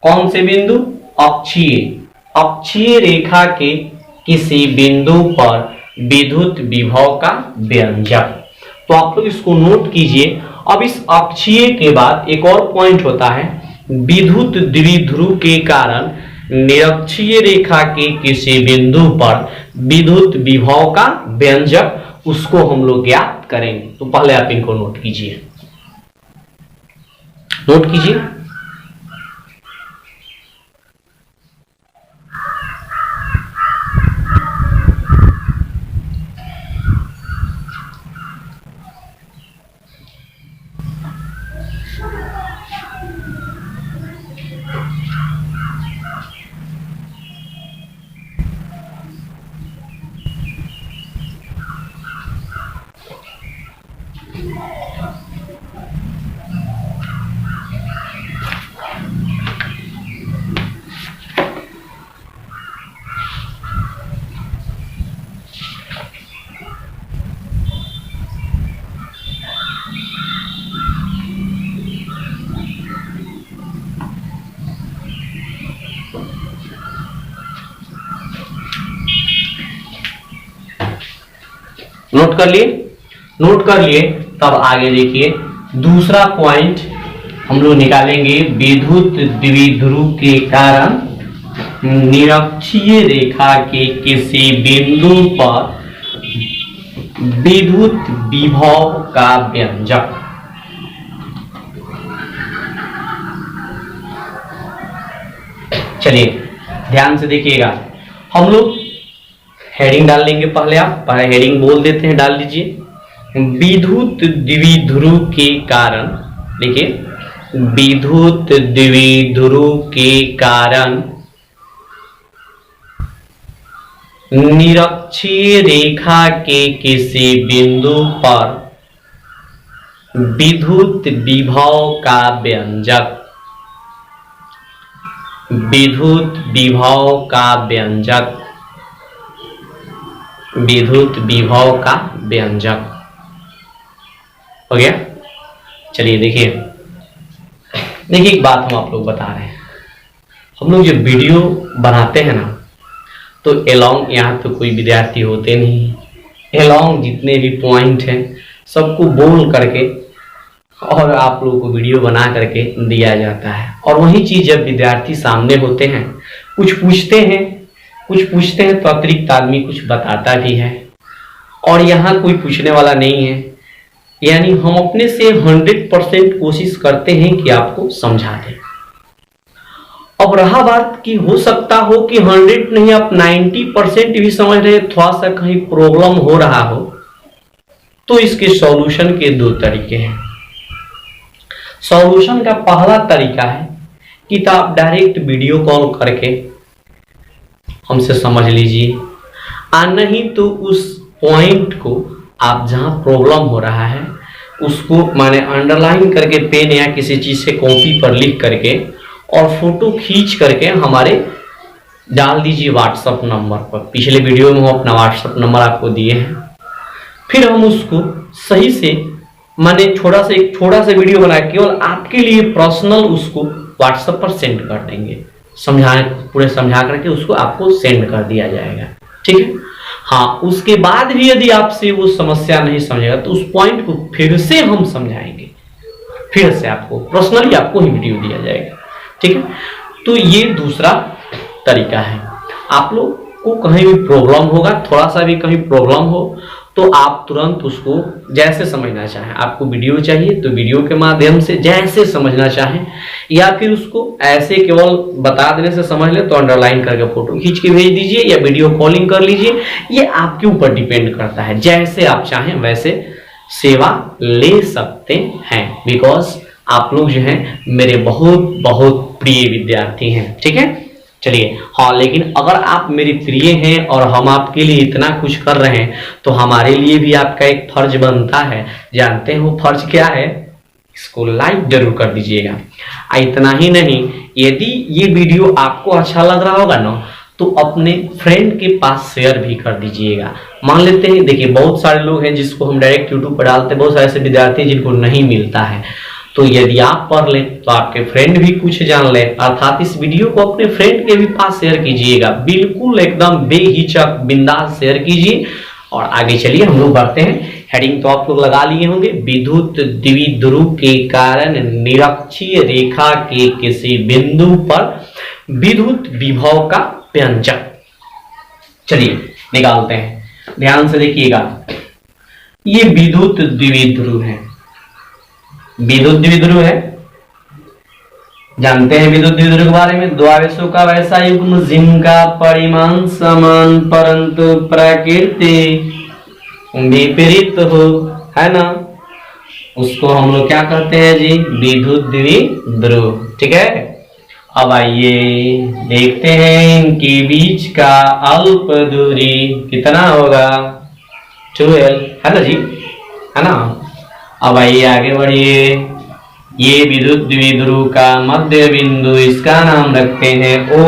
कौन से बिंदु, अक्षीय, अक्षीय रेखा के किसी बिंदु पर विद्युत विभव का व्यंजक। तो आप लोग इसको नोट कीजिए। अब इस अक्षीय के बाद एक और पॉइंट होता है, विद्युत द्विध्रुव के कारण निरक्षीय रेखा के किसी बिंदु पर विद्युत विभव का व्यंजक, उसको हम लोग ज्ञात करेंगे। तो पहले आप इनको नोट कीजिए, नोट कीजिए। नोट कर लिए, नोट कर लिए। तब आगे देखिए दूसरा पॉइंट हम लोग निकालेंगे, विद्युत द्विध्रुव के कारण निरक्षीय रेखा के किसी बिंदु पर विद्युत विभव का व्यंजक। चलिए ध्यान से देखिएगा, हम लोग हेडिंग डाल लेंगे। पहले आप हेडिंग बोल देते हैं, डाल लीजिए। विद्युत द्विध्रुव के कारण, देखिए विद्युत द्विध्रुव के कारण निरक्षीय रेखा के किसी बिंदु पर विद्युत विभव का व्यंजक, विद्युत विभव का व्यंजक, विद्युत विभव का व्यंजक हो गया। चलिए देखिए एक बात हम आप लोग बता रहे हैं, हम लोग जब वीडियो बनाते हैं ना, तो अलोंग यहाँ तो कोई विद्यार्थी होते नहीं, अलोंग जितने भी पॉइंट हैं सबको बोल करके और आप लोगों को वीडियो बना करके दिया जाता है। और वही चीज जब विद्यार्थी सामने होते हैं, कुछ पूछते हैं तो अतिरिक्त आदमी कुछ बताता भी है, और यहाँ कोई पूछने वाला नहीं है। यानी हम अपने से 100% कोशिश करते हैं कि आपको समझा दें। अब रहा बात कि हो सकता हो कि 100 नहीं, आप 90% भी समझ रहे, थोड़ा सा कहीं प्रॉब्लम हो रहा हो, तो इसके सॉल्यूशन के दो तरीके हैं। सॉल्यूशन का पहला तरीका है कि तो आप डायरेक्ट वीडियो कॉल करके हमसे समझ लीजिए, और नहीं तो उस पॉइंट को आप जहां प्रॉब्लम हो रहा है उसको माने अंडरलाइन करके पेन या किसी चीज से कॉपी पर लिख करके और फोटो खींच करके हमारे डाल दीजिए व्हाट्सएप नंबर पर। पिछले वीडियो में हम अपना व्हाट्सएप नंबर आपको दिए हैं, फिर हम उसको सही से माने छोटा सा वीडियो बना केवल आपके लिए पर्सनल उसको व्हाट्सएप पर सेंड कर देंगे, पूरे समझा करके उसको आपको सेंड कर दिया जाएगा। ठीक है, हाँ उसके बाद भी यदि आपसे वो समस्या नहीं समझेगा तो उस पॉइंट को फिर से हम समझाएंगे, फिर से आपको पर्सनली आपको ही वीडियो दिया जाएगा। ठीक है, तो ये दूसरा तरीका है। आप लोग को कहीं भी प्रॉब्लम होगा, थोड़ा सा भी कहीं प्रॉब्लम हो तो आप तुरंत उसको जैसे समझना चाहें, आपको वीडियो चाहिए तो वीडियो के माध्यम से जैसे समझना चाहें, या फिर उसको ऐसे केवल बता देने से समझ ले तो अंडरलाइन करके फोटो खींच के भेज दीजिए या वीडियो कॉलिंग कर लीजिए। ये आपके ऊपर डिपेंड करता है, जैसे आप चाहें वैसे सेवा ले सकते हैं, बिकॉज आप लोग जो हैं मेरे बहुत बहुत प्रिय विद्यार्थी हैं। ठीक है, चलिए हाँ, लेकिन अगर आप मेरे प्रिय हैं और हम आपके लिए इतना कुछ कर रहे हैं तो हमारे लिए भी आपका एक फर्ज बनता है। जानते हैं वो फर्ज क्या है? इसको लाइक जरूर कर दीजिएगा। इतना ही नहीं, यदि ये वीडियो आपको अच्छा लग रहा होगा ना तो अपने फ्रेंड के पास शेयर भी कर दीजिएगा। मान लेते हैं, देखिए बहुत सारे लोग हैं जिसको हम डायरेक्ट यूट्यूब पर डालते हैं, बहुत सारे ऐसे विद्यार्थी जिनको नहीं मिलता है, तो यदि आप पढ़ ले तो आपके फ्रेंड भी कुछ जान ले, अर्थात इस वीडियो को अपने फ्रेंड के भी पास शेयर कीजिएगा, बिल्कुल एकदम बेहिचक बिंदास शेयर कीजिए। और आगे चलिए हम लोग बढ़ते हैं। हेडिंग तो आप लोग लगा लिए होंगे, विद्युत द्विध्रुव के कारण निरक्षीय रेखा के किसी बिंदु पर विद्युत विभव का व्यंजक। चलिए निकालते हैं, ध्यान से देखिएगा। ये विद्युत द्विध्रुव है, विद्युत द्विध्रुव है, जानते हैं विद्युत द्विध्रुव के बारे में। दो आवेशों का वैसा युग्म जिनका परिमाण समान परंतु प्रकृति विपरीत हो, है ना, उसको हम लोग क्या कहते हैं जी? विद्युत द्विध्रुव। ठीक है, अब आइए देखते हैं इनके बीच का अल्प दूरी कितना होगा? 12, है ना जी, है ना। अब आइए आगे बढ़िए। ये विद्युत द्विध्रुव का मध्य बिंदु, इसका नाम रखते हैं O।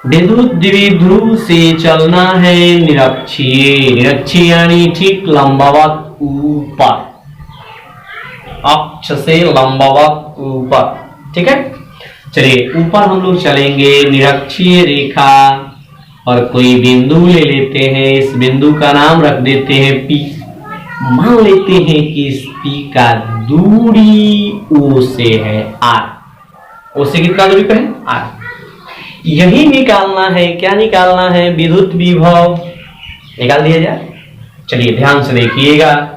विद्युत द्विध्रुव से चलना है निरक्षीय, निरक्षीय यानी ठीक लंबवत ऊपर, अक्ष से लंबवत ऊपर। ठीक है, चलिए ऊपर हम लोग चलेंगे निरक्षीय रेखा और कोई बिंदु ले लेते हैं, इस बिंदु का नाम रख देते हैं P। मान लेते हैं कि इस P का दूरी O से है R। O से कितना दूरी पे है? R। यही निकालना है, क्या निकालना है? विद्युत विभव। निकाल दिया जाए, चलिए ध्यान से देखिएगा,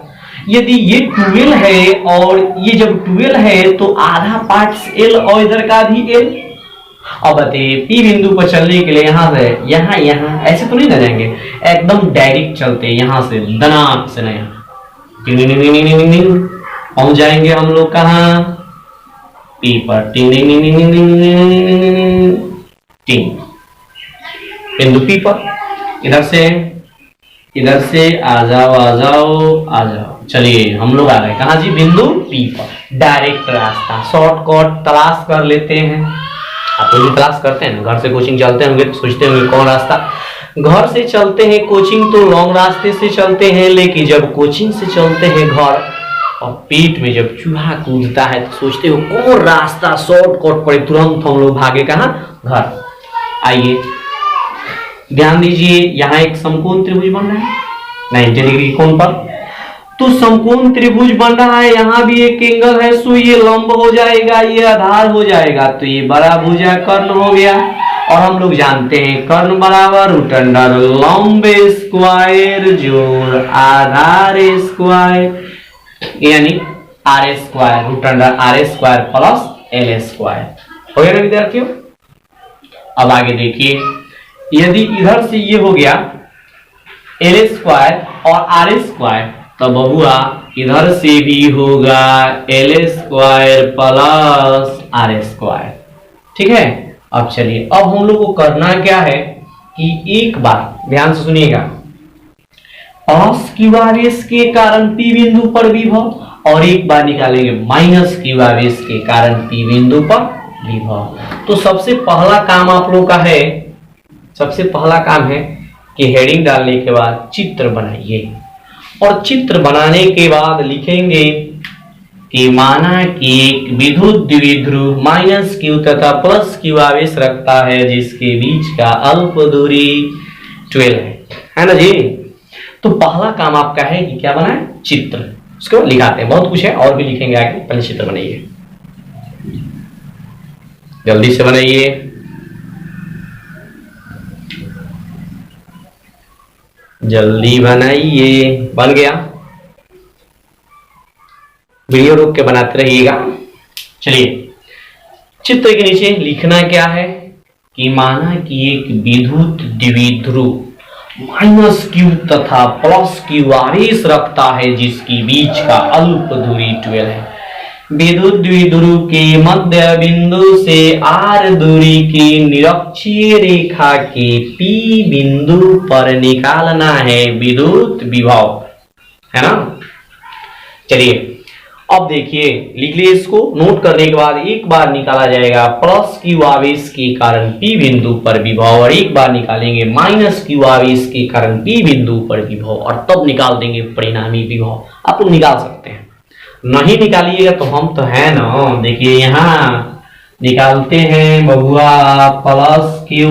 यदि ये 12 है और ये जब 12 है तो आधा पार्ट एल और इधर का भी एल। अब बताइए पी बिंदु पर चलने के लिए यहां से यहां यहां ऐसे तो नहीं ना जाएंगे, एकदम डायरेक्ट चलते यहां से दनाक से नहीं, पहुंच जाएंगे हम लोग कहां, पी पर। बिंदु पी पर, इधर से आ जाओ आ जाओ आ जाओ। चलिए हम लोग आ गए कहां जी, बिंदु पी पर। डायरेक्ट रास्ता शॉर्टकट तलाश कर लेते हैं। आप लोग भी तलाश करते हैं, घर से कोचिंग चलते होंगे तो सोचते होंगे कौन रास्ता। घर से चलते हैं कोचिंग तो लॉन्ग रास्ते से चलते हैं, लेकिन जब कोचिंग से चलते हैं घर और पेट में जब चूहा कूदता है तो सोचते हो कौन रास्ता शॉर्टकट पड़े, तुरंत हम लोग भागे कहां, घर। आइए ध्यान दीजिए, यहाँ एक समकोण त्रिभुज बन रहा है 90 डिग्री कोण पर, तो समकोण त्रिभुज बन रहा है, यहाँ भी एक एंगल है, सो ये लंब हो जाएगा, ये आधार हो जाएगा, तो ये बड़ा भुजा कर्ण हो गया। और हम लोग जानते हैं कर्ण बराबर रूट अंडर लंब स्क्वायर जोड़ आधार स्क्वायर, यानी r square root under r square plus L square. हो गया ना विद्यार्थियों। अब आगे देखिए, यदि इधर से ये हो गया एल स्क्वायर और आर स्क्वायर, तो बहुआ इधर से भी होगा L square plus r square. ठीक है। अब चलिए, अब हम लोग को करना क्या है कि एक बार ध्यान से सुनिएगा, प्लस क्यू आर एस के कारण पी बिंदु पर विभव, और एक बार निकालेंगे माइनस क्यू आर एस के कारण पी बिंदु पर विभव। तो सबसे पहला काम आप लोग का है, सबसे पहला काम है कि हेडिंग डालने के बाद चित्र बनाइए, और चित्र बनाने के बाद लिखेंगे कि माना कि एक विद्युत द्विध्रुव माइनस क्यू तथा प्लस क्यू आवेश रखता है जिसके बीच का अल्प दूरी 12 है ना जी। तो पहला काम आपका है कि क्या बनाए, चित्र। उसके बाद लिखाते हैं, बहुत कुछ है और भी लिखेंगे आगे, पहले चित्र बनाइए, जल्दी से बनाइए। जल्दी बनाइए। बन गया, वीडियो रोक के बनाते रहिएगा। चलिए, चित्र के नीचे लिखना क्या है कि माना कि एक विद्युत द्विध्रुव माइनस क्यू तथा प्लस क्यू आवेश रखता है जिसकी बीच का अल्प दूरी 12 है। विद्युत द्विध्रुव के मध्य बिंदु से आर दूरी की निरक्षीय रेखा के पी बिंदु पर निकालना है विद्युत विभव, है ना। चलिए अब देखिए, लिख लिए इसको। नोट करने के बाद एक बार निकाला जाएगा प्लस क्यू आवेश के कारण पी बिंदु पर विभव, और एक बार निकालेंगे माइनस क्यू आवेश के कारण पी बिंदु पर विभव, और तब निकाल देंगे परिणामी विभव। आप लोग निकाल सकते हैं, नहीं निकालिएगा तो हम तो है ना। देखिए यहाँ निकालते हैं बबुआ, प्लस क्यू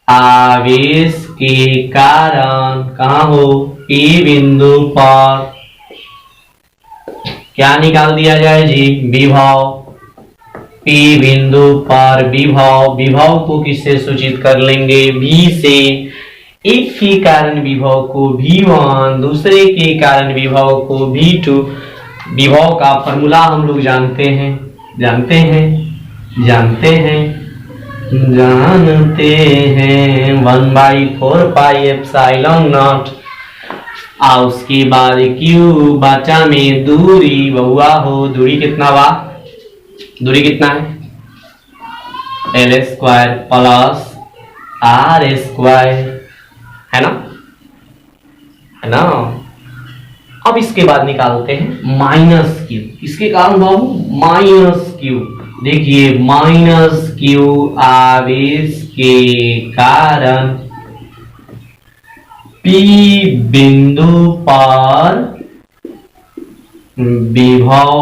आवेश के कारण कहाँ हो, पी बिंदु पर क्या निकाल दिया जाए जी, विभव। पी बिंदु पर विभव, विभव को किससे सूचित कर लेंगे, V से। एक के कारण विभव को V1, दूसरे के कारण विभव को V2। विभव का फॉर्मूला हम लोग जानते हैं, जानते हैं 1/4 पाई एप्सिलॉन नॉट। और उसके बाद Q बचा में दूरी, बहुआ हो दूरी कितना बा, दूरी कितना है, L square plus r square, है ना, है ना। अब इसके बाद निकालते हैं माइनस क्यू, इसके कारण बाबू माइनस क्यू। देखिए माइनस क्यू आवेश के कारण पी बिंदु पर विभव।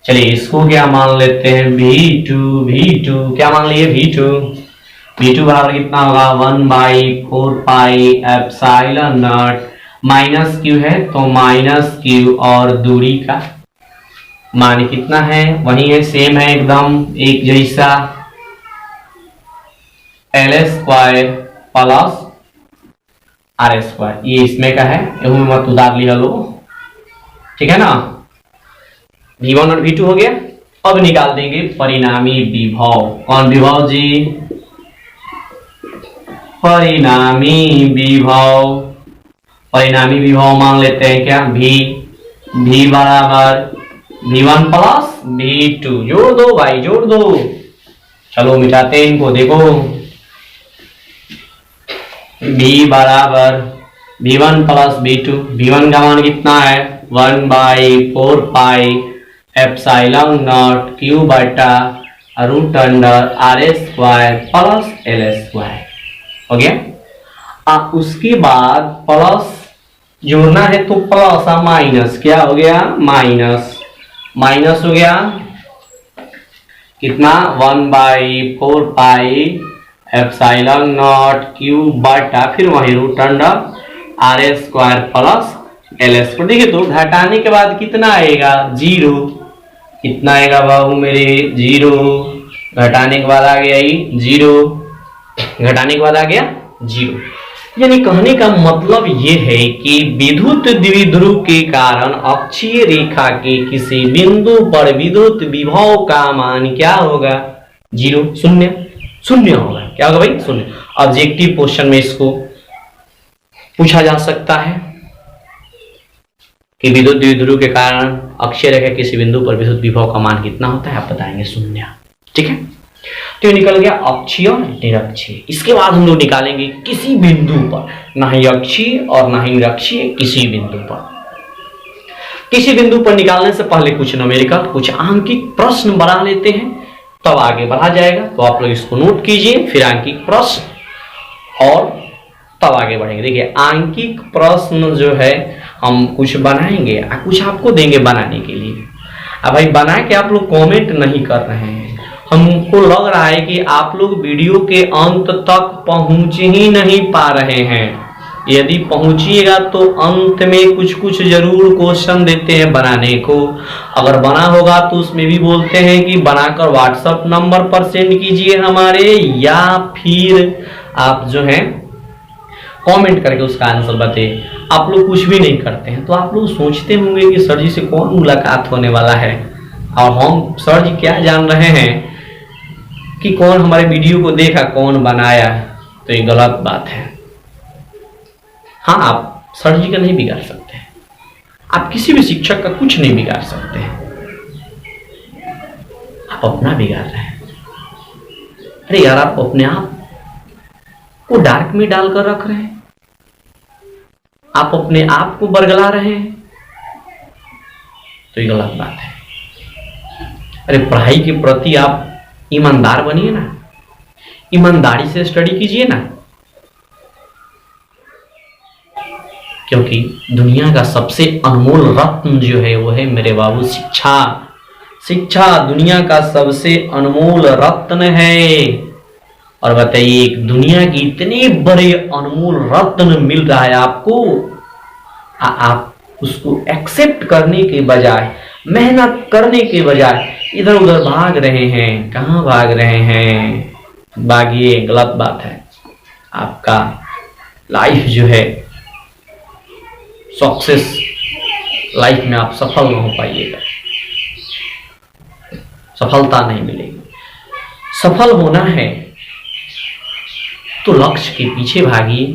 चलिए इसको क्या मान लेते हैं, V2 क्या मान लिए, V2 बराबर कितना होगा, 1/4 pi epsilon not. Minus Q है तो माइनस क्यू, और दूरी का मान कितना है, वही है, सेम है एकदम एक जैसा, L square plus r square, ये इसमें का है, यहू में मत उतार लिया लो, ठीक है ना। V1 और V2 हो गया। अब निकाल देंगे परिणामी विभव। कौन विभव जी? परिणामी विभव। परिणामी विभव मान लेते हैं क्या? V बराबर V1 प्लस V2। जोड़ दो भाई, जोड़ दो। चलो मिटाते हैं इनको, देखो V बराबर V1 प्लस V2। V1 का मान कितना है? 1/4 पाई एप्सिलॉन नॉट Q बटा root under r square plus L square हो गया। उसके बाद प्लस जोड़ना है तो प्लस माइनस क्या हो गया? माइनस हो गया कितना? 1/4 पाई एप्सिलॉन नॉट Q बटा फिर वही root under r square plus L square. देखिए तो घटाने के बाद कितना आएगा? 0। कितना आएगा बाबू मेरे? 0। घटाने के बाद आ गया 0। घटाने के बाद आ गया 0। यानी कहने का मतलब ये है कि विद्युत द्विध्रुव के कारण अक्षीय रेखा के किसी बिंदु पर विद्युत विभव का मान क्या होगा? 0, शून्य होगा। क्या होगा भाई? शून्य। ऑब्जेक्टिव क्वेश्चन में इसको पूछा जा सकता है कि विद्युत द्विध्रुव के कारण अक्षीय रेखा किसी बिंदु पर विद्युत विभव का मान कितना होता है? आप बताएंगे 0। ठीक है, तो ये निकल गया अक्षीय और निरक्षीय। इसके बाद हम लोग निकालेंगे किसी बिंदु पर, ना ही अक्षीय और ना ही निरक्षीय, किसी बिंदु पर। किसी बिंदु पर निकालने से पहले कुछ न्यूमेरिकल, कुछ आंकिक प्रश्न बना लेते हैं, तब आगे बढ़ा जाएगा। तो आप लोग इसको नोट कीजिए, फिर आंकिक प्रश्न और तब आगे बढ़ेंगे। देखिए आंकिक प्रश्न जो है हम कुछ बनाएंगे, कुछ आपको देंगे बनाने के लिए। अब भाई बना के आप लोग कमेंट नहीं कर रहे हैं, हमको लग रहा है कि आप लोग वीडियो के अंत तक पहुंच ही नहीं पा रहे हैं। यदि पहुंचिएगा तो अंत में कुछ कुछ जरूर क्वेश्चन देते हैं बनाने को। अगर बना होगा तो उसमें भी बोलते हैं कि बनाकर व्हाट्सएप नंबर पर सेंड कीजिए हमारे, या फिर आप जो है कमेंट करके उसका आंसर बताइए। आप लोग कुछ भी नहीं करते हैं, तो आप लोग सोचते होंगे कि सर जी से कौन मुलाकात होने वाला है, और हम सर जी क्या जान रहे हैं कि कौन हमारे वीडियो को देखा, कौन बनाया। तो ये गलत बात है। हाँ, आप सर जी का नहीं बिगाड़ सकते, आप किसी भी शिक्षक का कुछ नहीं बिगाड़ सकते, आप अपना बिगाड़ रहे हैं। अरे यार, आप अपने आप को डार्क में डालकर रख रहे हैं, आप अपने आप को बरगला रहे हैं, तो ये गलत बात है। अरे पढ़ाई के प्रति आप ईमानदार बनिए ना, ईमानदारी से स्टडी कीजिए ना, क्योंकि दुनिया का सबसे अनमोल रत्न जो है वो है मेरे बाबू शिक्षा। शिक्षा दुनिया का सबसे अनमोल रत्न है। और बताइए, दुनिया की इतने बड़े अनमोल रत्न मिल रहा है आपको, आप उसको एक्सेप्ट करने के बजाय, मेहनत करने के बजाय इधर उधर भाग रहे हैं। कहाँ भाग रहे हैं? भागिए, गलत बात है। आपका लाइफ जो है सक्सेस लाइफ में आप सफल नहीं हो पाइएगा, सफलता नहीं मिलेगी। सफल होना है तो लक्ष्य के पीछे भागिए,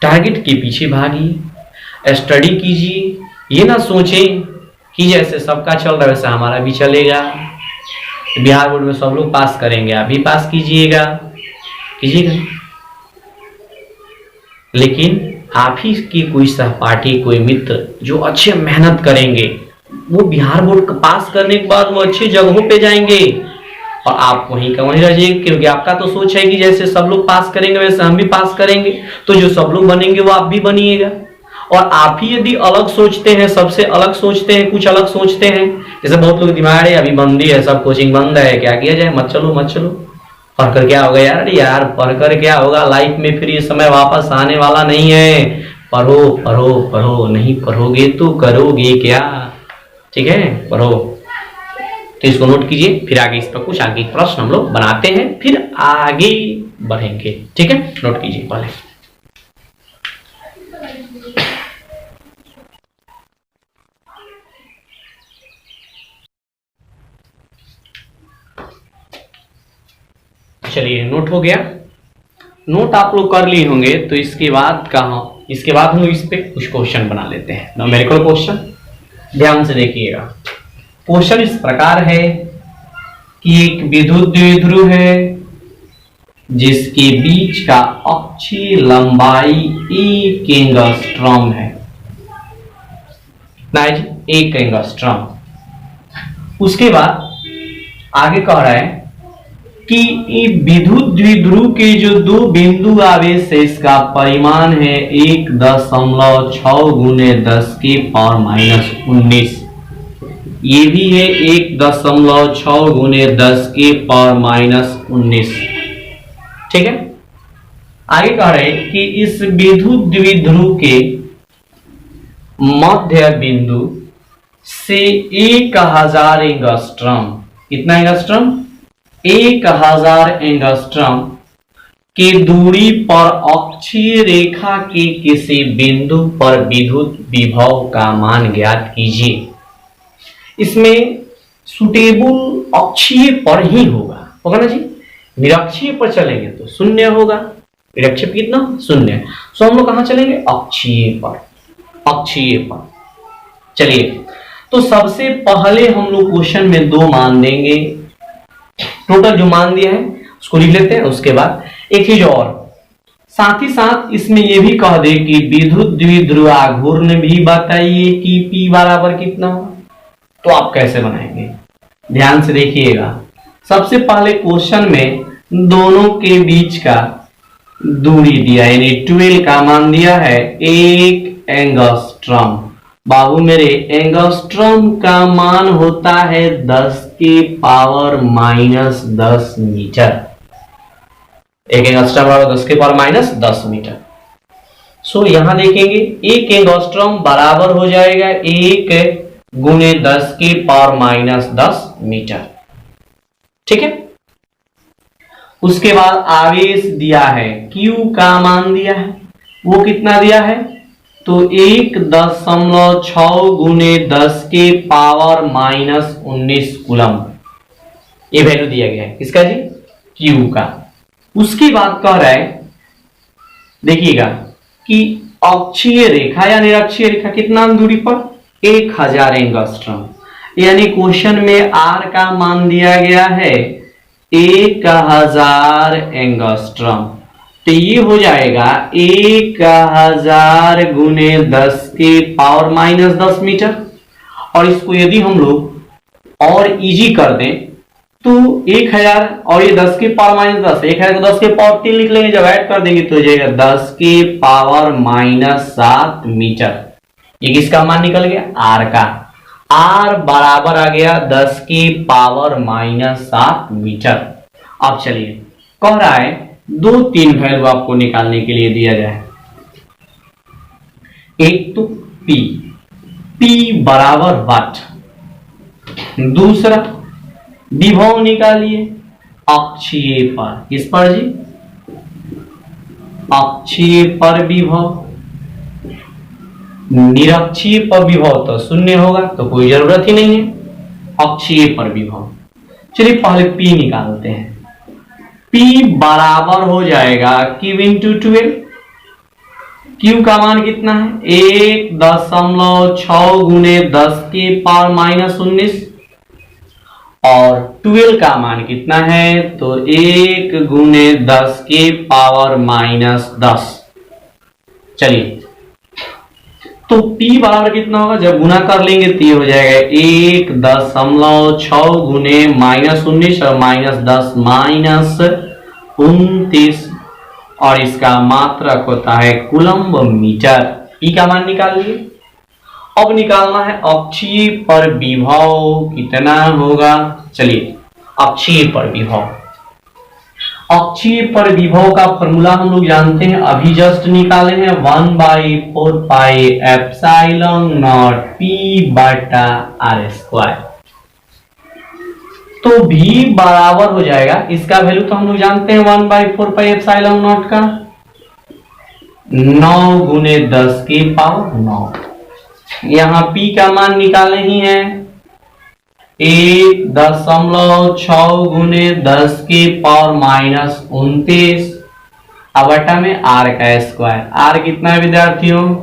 टारगेट के पीछे भागिए, स्टडी कीजिए। ये ना सोचें कि जैसे सबका चल रहा है वैसे हमारा भी चलेगा। बिहार बोर्ड में सब लोग पास करेंगे, आप भी पास कीजिएगा, लेकिन आप ही की कोई सहपाठी, कोई मित्र जो अच्छे मेहनत करेंगे, वो बिहार बोर्ड का पास करने के बाद वो अच्छी जगहों पे जाएंगे और आप वहीं का वहीं रह जाएंगे। क्योंकि आपका तो सोच है कि जैसे सब लोग पास करेंगे वैसे हम भी पास करेंगे, तो जो सब लोग बनेंगे वो आप भी बनिएगा। और आप ही यदि अलग सोचते हैं, सबसे अलग सोचते हैं, कुछ अलग सोचते हैं, जैसे बहुत लोग दिमाग है अभी बंदी है, सब कोचिंग बंद है, क्या किया जाए, मत चलो मत चलो, पढ़कर क्या होगा यार? अरे यार पढ़कर क्या होगा? लाइफ में फिर ये समय वापस आने वाला नहीं है। पढ़ो पढ़ो पढ़ो, नहीं पढ़ोगे तो करोगे क्या? ठीक है, पढ़ो। तो इसको नोट कीजिए, फिर आगे इस पर कुछ आगे प्रश्न हम लोग बनाते हैं, फिर आगे बढ़ेंगे। ठीक है, नोट कीजिए पहले। चलिए नोट हो गया, नोट आप लोग कर लिए होंगे। तो इसके बाद हम लोग इस पे कुछ क्वेश्चन बना लेते हैं, न्यूमेरिकल क्वेश्चन। ध्यान से देखिएगा, क्वेश्चन इस प्रकार है कि एक विद्युत द्विध्रुव है जिसके बीच का अक्षीय लंबाई 1 एंगस्ट्रॉम है। Noise 1 angstrom. उसके बाद आगे कह रहा है कि विद्युत द्विध्रुव के जो दो बिंदु आवेश है इसका परिमाण है 1.6 गुने 10 के पावर -19। ये भी है 1.6 गुने 10 के पावर -19। ठीक है, आगे कह रहे हैं कि इस विद्युत द्विध्रुव के मध्य बिंदु से 1000 एंगस्ट्रॉम, कितना एंगस्ट्रॉम? 1000 एंगस्ट्रॉम की दूरी पर अक्षीय रेखा के किसी बिंदु पर विद्युत विभव का मान ज्ञात कीजिए। इसमें सुटेबल अक्षीय पर ही होगा ना जी। निरक्षीय पर चलेंगे तो शून्य होगा, निरक्षीय पर कितना? शून्य। सो हम लोग कहां चलेंगे? अक्षीय पर, अक्षीय पर। चलिए, तो सबसे पहले हम लोग क्वेश्चन में 2 मान देंगे। टोटल जो मान दिया है उसको लिख लेते हैं। उसके बाद एक चीज और, साथ ही साथ इसमें यह भी कह दे कि विद्युत द्विध्रुव आघूर्ण भी बताइए कि P बराबर कितना हो। तो आप कैसे बनाएंगे? ध्यान से देखिएगा। सबसे पहले क्वेश्चन में दोनों के बीच का दूरी दिया, यानी 12 का मान दिया है 1 एंगस्ट्रॉम। बाबू मेरे, एंगस्ट्रॉम का मान होता है 10 के पावर -10 मीटर। 1 एंगस्ट्रॉम बराबर 10 के पावर -10 मीटर। सो यहां देखेंगे 1 एंगस्ट्रॉम बराबर हो जाएगा 1 गुने 10 के पावर -10 मीटर। ठीक है, उसके बाद आवेश दिया है, Q का मान दिया है, वो कितना दिया है? तो 1.6 गुने 10 के पावर -19 कूलम, ये वैल्यू दिया गया है किसका जी? Q का। उसकी बात कह रहा है, देखिएगा कि अक्षीय रेखा या निरक्षीय रेखा कितना दूरी पर? 1000 एंगस्ट्रॉम। यानी क्वेश्चन में R का मान दिया गया है 1000 एंगस्ट्रॉम। तो ये हो जाएगा 1000 गुने 10 के पावर -10 मीटर। और इसको यदि हम लोग और इजी कर दें तो 1000 और ये 10 के पावर -10, 1000 को 10 के पावर 3 लिख लेंगे, जब ऐड कर देंगे तो हो जाएगा 10 के पावर -7 मीटर। ये किसका मान निकल गया? R का। R बराबर आ गया 10 के पावर -7 मीटर। अब चलिए, कह रहा है 2-3 वैल्यू आपको निकालने के लिए दिया जाए। एक तो P बराबर वाट, दूसरा विभव निकालिए अक्षीय पर। किस पर जी? अक्षीय पर विभव। निरक्षीय पर विभव तो शून्य होगा, तो कोई जरूरत ही नहीं है। अक्षीय पर विभव, चलिए पहले P निकालते हैं। P बराबर हो जाएगा Q × 12। Q का मान कितना है? 1.6 गुने 10 के पावर -19। और 12 का मान कितना है? तो 1 गुने 10 के पावर -10। चलिए, तो P बराबर कितना होगा? जब गुना कर लेंगे तो ये हो जाएगा 1.6 गुने -19 और -10 -29, और इसका मात्रक होता है कूलम्ब मीटर। P का मान निकाल लिए। अब निकालना है अक्षीय पर विभव कितना होगा। चलिए, अक्षीय पर विभव, अक्षीय पर विभव का फॉर्मूला हम लोग जानते हैं, अभी जस्ट निकाले हैं, 1/4 पाई एप्सिलॉन नॉट P/r²। तो v बराबर हो जाएगा, इसका वैल्यू तो हम लोग जानते हैं 1/4πε0 का, 9 गुने 10 की पावर 9। यहां p का मान निकालना ही है, 1.6 गुने 10 की पावर -29 अब बटा में r का स्क्वायर। r कितना है विद्यार्थियों?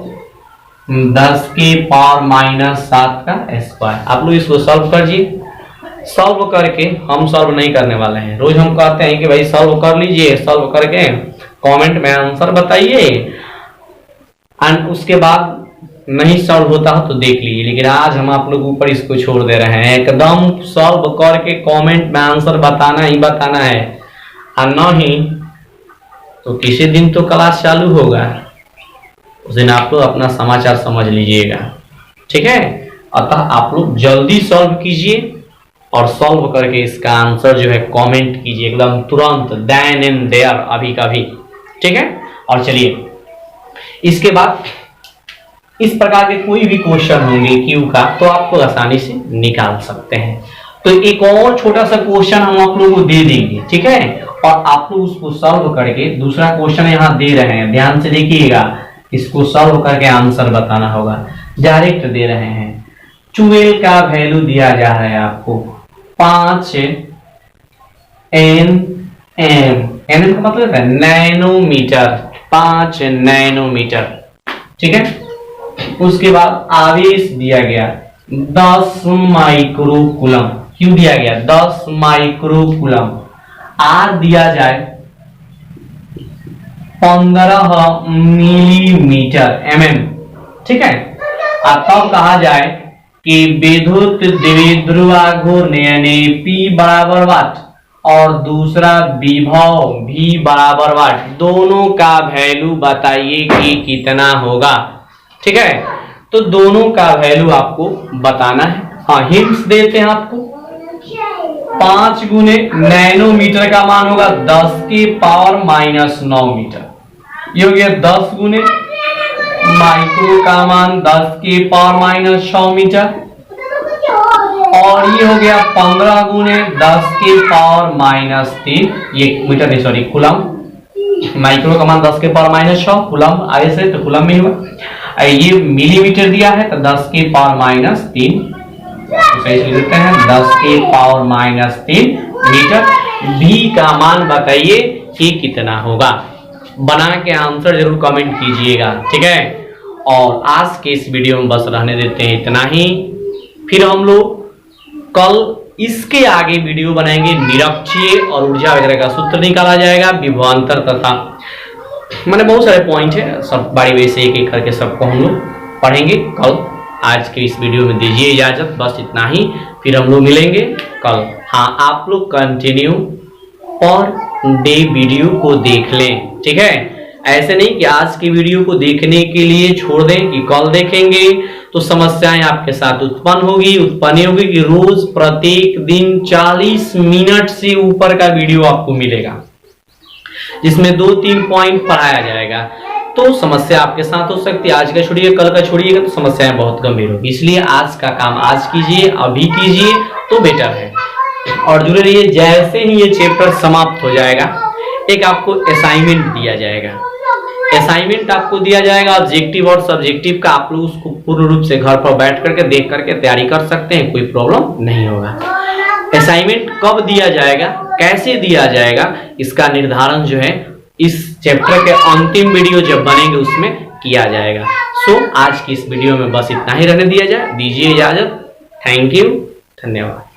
10 की पावर -7 का स्क्वायर। आप लोग इसको सॉल्व करिए। सॉल्व करके, हम सॉल्व नहीं करने वाले हैं, रोज हम कहते हैं कि भाई सॉल्व कर लीजिए, सॉल्व करके कमेंट में आंसर बताइए, एंड उसके बाद नहीं सॉल्व होता हो तो देख लीजिए। लेकिन आज हम आप लोग ऊपर इसको छोड़ दे रहे हैं, एकदम सॉल्व करके कमेंट में आंसर बताना ही बताना है, और नहीं तो किसी दिन तो क्लास चालू होगा, उस दिन आप लोग अपना समाचार समझ लीजिएगा, ठीक है। अतः आप लोग जल्दी सॉल्व कीजिए और सॉल्व करके इसका आंसर जो है कमेंट कीजिए एकदम तुरंत, देन एंड देयर, अभी का भी, ठीक है। और चलिए इसके बाद इस प्रकार के कोई भी क्वेश्चन होंगे क्यू का तो आप लोग आसानी से निकाल सकते हैं। तो एक और छोटा सा क्वेश्चन हम आप लोगों को दे देंगे, ठीक है, और आप लोग उसको सॉल्व करके, दूसरा क्वेश्चन यहाँ दे रहे हैं, ध्यान से देखिएगा, इसको सॉल्व करके आंसर बताना होगा। डायरेक्ट दे रहे हैं, 12 का वैल्यू दिया जा रहा है आपको 5 nm का मतलब है नैनोमीटर, 5 नैनोमीटर, ठीक है। उसके बाद आवेश दिया गया 10 माइक्रोकूलम, क्यों दिया गया 10 माइक्रोकूलम, आर दिया जाए 15 मिलीमीटर mm, ठीक है। तब कहा जाए कि विद्युत द्विध्रुवाघूर्ण P बराबर वाट और दूसरा विभव V बराबर वाट, दोनों का वैल्यू बताइए कि कितना होगा, ठीक है। तो दोनों का वैल्यू आपको बताना है। हाँ, हिंट्स देते हैं आपको, 5 गुने नैनोमीटर का मान होगा 10 की पावर -9 मीटर, ये हो गया 10 गुने माइक्रो का मान 10 की पावर -6 मीटर, और ये हो गया 15 गुने 10 की पावर -3, ये मीटर नहीं सॉरी कूलम, माइक्रो का मान 10 के पावर -6, कूलम आगे से तो कूलम में हुआ, ये मिलीमीटर दिया है तो 10 के पावर -3, तो सही लिख देते हैं 10 के पावर -3 मीटर। v का मान बताइए कि कितना होगा, बना के आंसर जरूर कमेंट कीजिएगा, ठीक है। और आज के इस वीडियो में बस रहने देते हैं इतना ही, फिर हम लोग कल इसके आगे वीडियो बनाएंगे, निरक्षीय और ऊर्जा वगैरह का सूत्र निकाला जाएगा, विभवांतर तथा मैंने बहुत सारे पॉइंट है, सब बारी बारी से एक एक करके सबको हम लोग पढ़ेंगे कल। आज के इस वीडियो में दीजिए इजाजत, बस इतना ही, फिर हम लोग मिलेंगे कल। हाँ, आप लोग कंटिन्यू और डे वीडियो को देख लें, ठीक है। ऐसे नहीं कि आज की वीडियो को देखने के लिए छोड़ दें कि कल देखेंगे तो समस्याएं आपके साथ उत्पन्न होगी कि रोज प्रत्येक दिन 40 मिनट से ऊपर का वीडियो आपको मिलेगा, जिसमें 2-3 पॉइंट पढ़ाया जाएगा, तो समस्या आपके साथ हो सकती है। आज का छोड़िए, कल का छोड़िएगा तो समस्याएं बहुत गंभीर होगी, इसलिए आज का काम आज कीजिए, अभी कीजिए तो बेटर है। और जुड़े रहिए, जैसे ही ये चैप्टर समाप्त हो जाएगा एक आपको असाइनमेंट दिया जाएगा, असाइनमेंट आपको दिया जाएगा ऑब्जेक्टिव और सब्जेक्टिव का, आप लोग उसको पूर्ण रूप से घर पर बैठ करके देख करके तैयारी कर सकते हैं, कोई प्रॉब्लम नहीं होगा। असाइनमेंट कब दिया जाएगा, कैसे दिया जाएगा, इसका निर्धारण जो है इस चैप्टर के अंतिम वीडियो जब बनेंगे उसमें किया जाएगा। सो आज की इस वीडियो में बस इतना ही रहने दिया जाए, दीजिए इजाजत, थैंक यू, धन्यवाद।